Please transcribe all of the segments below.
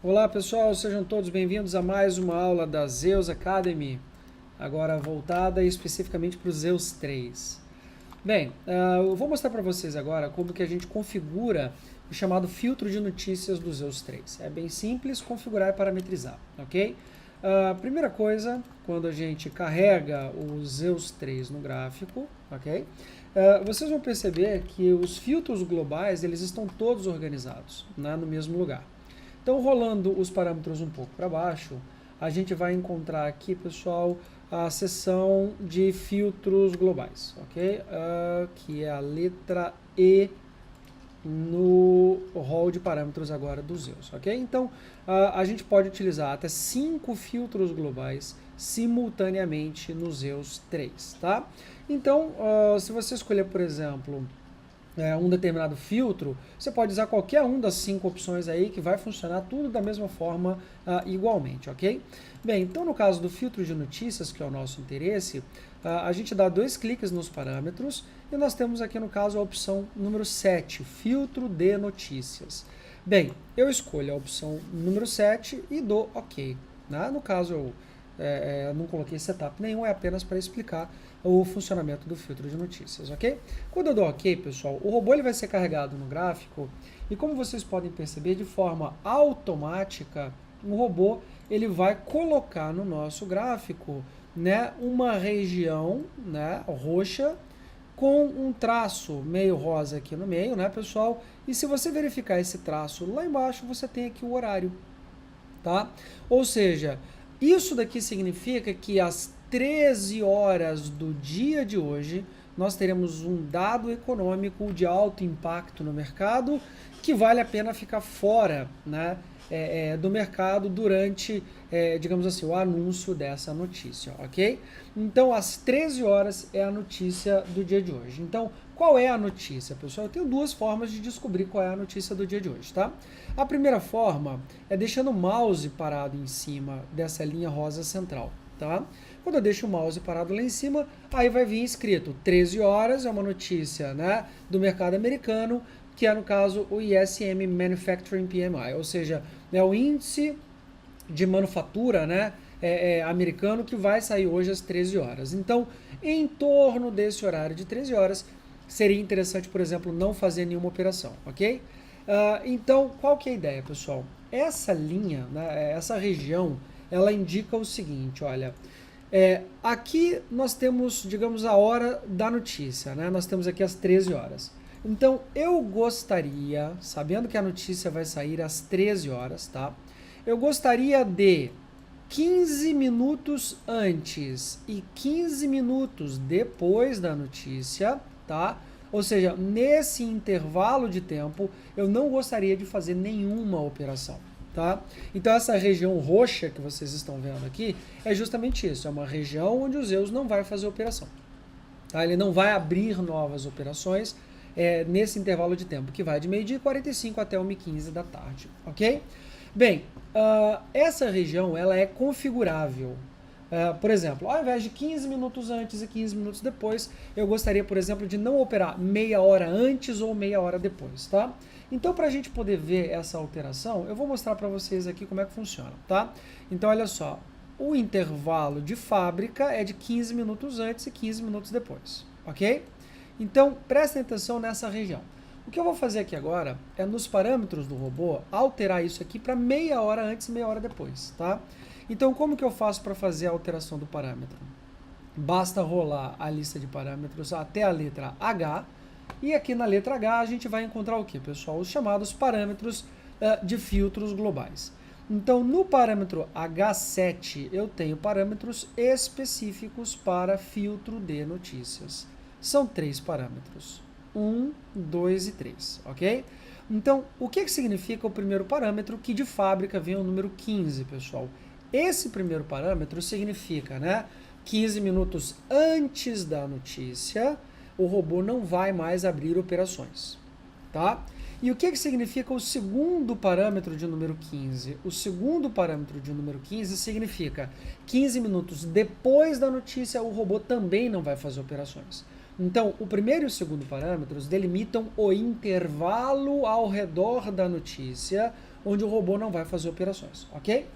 Olá pessoal, sejam todos bem-vindos a mais uma aula da Zeus Academy, agora voltada especificamente para o Zeus 3. Bem, eu vou mostrar para vocês agora como que a gente configura o chamado filtro de notícias do Zeus 3. É bem simples, configurar e parametrizar, ok? Primeira coisa, quando a gente carrega o Zeus 3 no gráfico, ok? Vocês vão perceber que os filtros globais eles estão todos organizados, né, no mesmo lugar. Então, rolando os parâmetros um pouco para baixo, a gente vai encontrar aqui, pessoal, a seção de filtros globais, ok? Que é a letra E no rol de parâmetros agora do Zeus, ok? Então, a gente pode utilizar até 5 filtros globais simultaneamente no Zeus 3, tá? Então, se você escolher, por exemplo, um determinado filtro, você pode usar qualquer um das 5 opções aí que vai funcionar tudo da mesma forma igualmente, ok? Bem, então no caso do filtro de notícias, que é o nosso interesse, a gente dá 2 cliques nos parâmetros e nós temos aqui no caso a opção número 7, filtro de notícias. Bem, eu escolho a opção número 7 e dou OK, né? No caso eu não coloquei setup nenhum, é apenas para explicar o funcionamento do filtro de notícias, ok? Quando eu dou OK, pessoal, o robô ele vai ser carregado no gráfico e como vocês podem perceber, de forma automática, o robô ele vai colocar no nosso gráfico, né, uma região, né, roxa com um traço meio rosa aqui no meio, né, pessoal? E se você verificar esse traço lá embaixo, você tem aqui o horário, tá? Ou seja, isso daqui significa que às 13 horas do dia de hoje, nós teremos um dado econômico de alto impacto no mercado que vale a pena ficar fora, né, do mercado durante, digamos assim, o anúncio dessa notícia, ok? Então, às 13 horas é a notícia do dia de hoje. Então, qual é a notícia, pessoal? Eu tenho 2 formas de descobrir qual é a notícia do dia de hoje, tá? A primeira forma é deixando o mouse parado em cima dessa linha rosa central, tá? Quando eu deixo o mouse parado lá em cima, aí vai vir escrito 13 horas, é uma notícia, né, do mercado americano, que é no caso o ISM Manufacturing PMI, ou seja, é o índice de manufatura, né, americano que vai sair hoje às 13 horas. Então, em torno desse horário de 13 horas, seria interessante, por exemplo, não fazer nenhuma operação, ok? Então, qual que é a ideia, pessoal? Essa linha, né, essa região, ela indica o seguinte, olha, aqui nós temos, digamos, a hora da notícia, né? Nós temos aqui as 13 horas. Então, eu gostaria, sabendo que a notícia vai sair às 13 horas, tá? Eu gostaria de 15 minutos antes e 15 minutos depois da notícia, tá? Ou seja, nesse intervalo de tempo, eu não gostaria de fazer nenhuma operação, tá? Então essa região roxa que vocês estão vendo aqui é justamente isso, é uma região onde o Zeus não vai fazer operação, tá? Ele não vai abrir novas operações nesse intervalo de tempo, que vai de meio-dia e 45 até 1h15 da tarde, ok? Bem, essa região ela é configurável. Por exemplo, ao invés de 15 minutos antes e 15 minutos depois, eu gostaria, por exemplo, de não operar meia hora antes ou meia hora depois, tá? Então, para a gente poder ver essa alteração, eu vou mostrar para vocês aqui como é que funciona, tá? Então, olha só, o intervalo de fábrica é de 15 minutos antes e 15 minutos depois, ok? Então, prestem atenção nessa região. O que eu vou fazer aqui agora é, nos parâmetros do robô, alterar isso aqui para meia hora antes e meia hora depois, tá? Então, como que eu faço para fazer a alteração do parâmetro? Basta rolar a lista de parâmetros até a letra H, e aqui na letra H a gente vai encontrar o que, pessoal? Os chamados parâmetros de filtros globais. Então, no parâmetro H7, eu tenho parâmetros específicos para filtro de notícias. São 3 parâmetros. 1, 2 e 3, ok? Então, o que significa o primeiro parâmetro que de fábrica vem o número 15, pessoal? Esse primeiro parâmetro significa, né, 15 minutos antes da notícia, o robô não vai mais abrir operações, tá? E o que significa o segundo parâmetro de número 15? O segundo parâmetro de número 15 significa 15 minutos depois da notícia, o robô também não vai fazer operações. Então, o primeiro e o segundo parâmetros delimitam o intervalo ao redor da notícia, onde o robô não vai fazer operações, ok?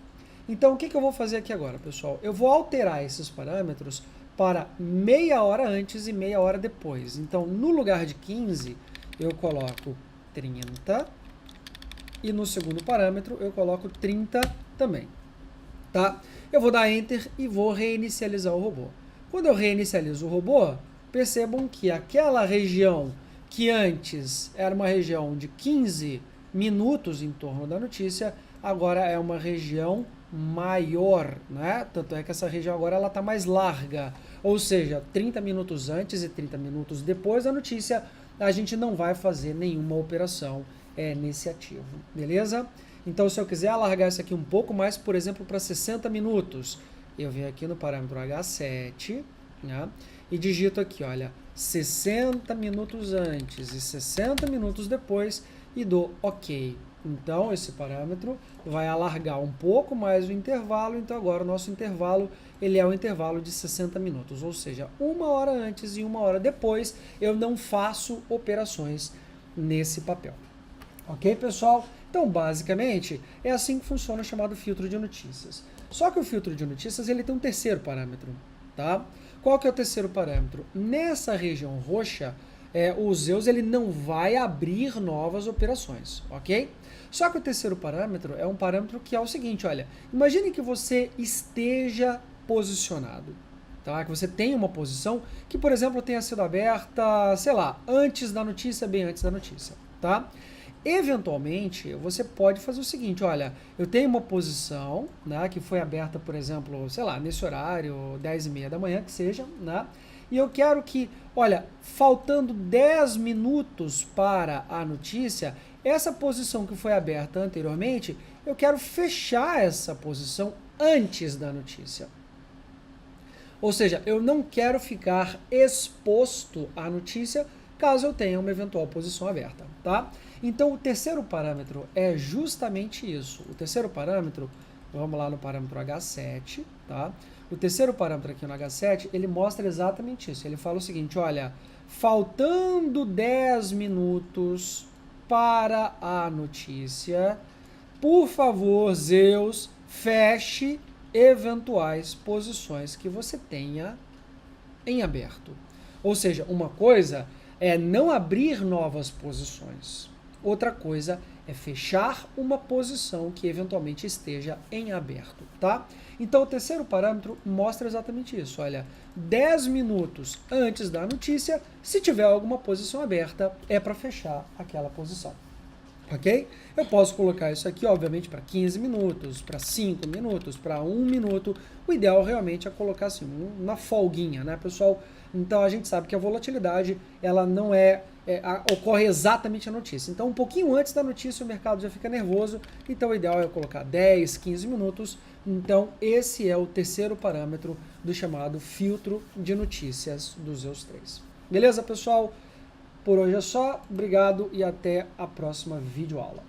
Então, o que eu vou fazer aqui agora, pessoal? Eu vou alterar esses parâmetros para meia hora antes e meia hora depois. Então, no lugar de 15, eu coloco 30, e no segundo parâmetro eu coloco 30 também, tá? Eu vou dar Enter e vou reinicializar o robô. Quando eu reinicializo o robô, percebam que aquela região que antes era uma região de 15 minutos em torno da notícia, agora é uma região maior, né? Tanto é que essa região agora ela está mais larga, ou seja, 30 minutos antes e 30 minutos depois da notícia, a gente não vai fazer nenhuma operação nesse ativo, beleza? Então, se eu quiser alargar isso aqui um pouco mais, por exemplo, para 60 minutos, eu venho aqui no parâmetro H7, né, e digito aqui, olha, 60 minutos antes e 60 minutos depois e dou OK. Então, esse parâmetro vai alargar um pouco mais o intervalo, então agora o nosso intervalo ele é o intervalo de 60 minutos, ou seja, 1 hora antes e 1 hora depois eu não faço operações nesse papel. Ok, pessoal? Então, basicamente, é assim que funciona o chamado filtro de notícias. Só que o filtro de notícias ele tem um terceiro parâmetro, tá? Qual que é o terceiro parâmetro? Nessa região roxa, o Zeus ele não vai abrir novas operações, ok? Só que o terceiro parâmetro é um parâmetro que é o seguinte, olha, imagine que você esteja posicionado, tá? Que você tenha uma posição que, por exemplo, tenha sido aberta, sei lá, antes da notícia, bem antes da notícia, tá? Eventualmente, você pode fazer o seguinte, olha, eu tenho uma posição, né, que foi aberta, por exemplo, sei lá, nesse horário, 10h30 da manhã, que seja, né, e eu quero que, olha, faltando 10 minutos para a notícia, essa posição que foi aberta anteriormente, eu quero fechar essa posição antes da notícia. Ou seja, eu não quero ficar exposto à notícia caso eu tenha uma eventual posição aberta, tá? Então, o terceiro parâmetro é justamente isso. O terceiro parâmetro, vamos lá no parâmetro H7, tá? O terceiro parâmetro aqui no H7, ele mostra exatamente isso. Ele fala o seguinte, olha, faltando 10 minutos para a notícia, por favor, Zeus, feche eventuais posições que você tenha em aberto. Ou seja, uma coisa é não abrir novas posições. Outra coisa é fechar uma posição que eventualmente esteja em aberto, tá? Então, o terceiro parâmetro mostra exatamente isso. Olha, 10 minutos antes da notícia, se tiver alguma posição aberta, é para fechar aquela posição. Ok? Eu posso colocar isso aqui, obviamente, para 15 minutos, para 5 minutos, para 1 minuto. O ideal realmente é colocar assim, uma folguinha, né, pessoal? Então, a gente sabe que a volatilidade, ela não ocorre exatamente a notícia. Então, um pouquinho antes da notícia, o mercado já fica nervoso. Então, o ideal é colocar 10, 15 minutos. Então, esse é o terceiro parâmetro do chamado filtro de notícias dos Zeus 3. Beleza, pessoal? Por hoje é só, obrigado e até a próxima videoaula.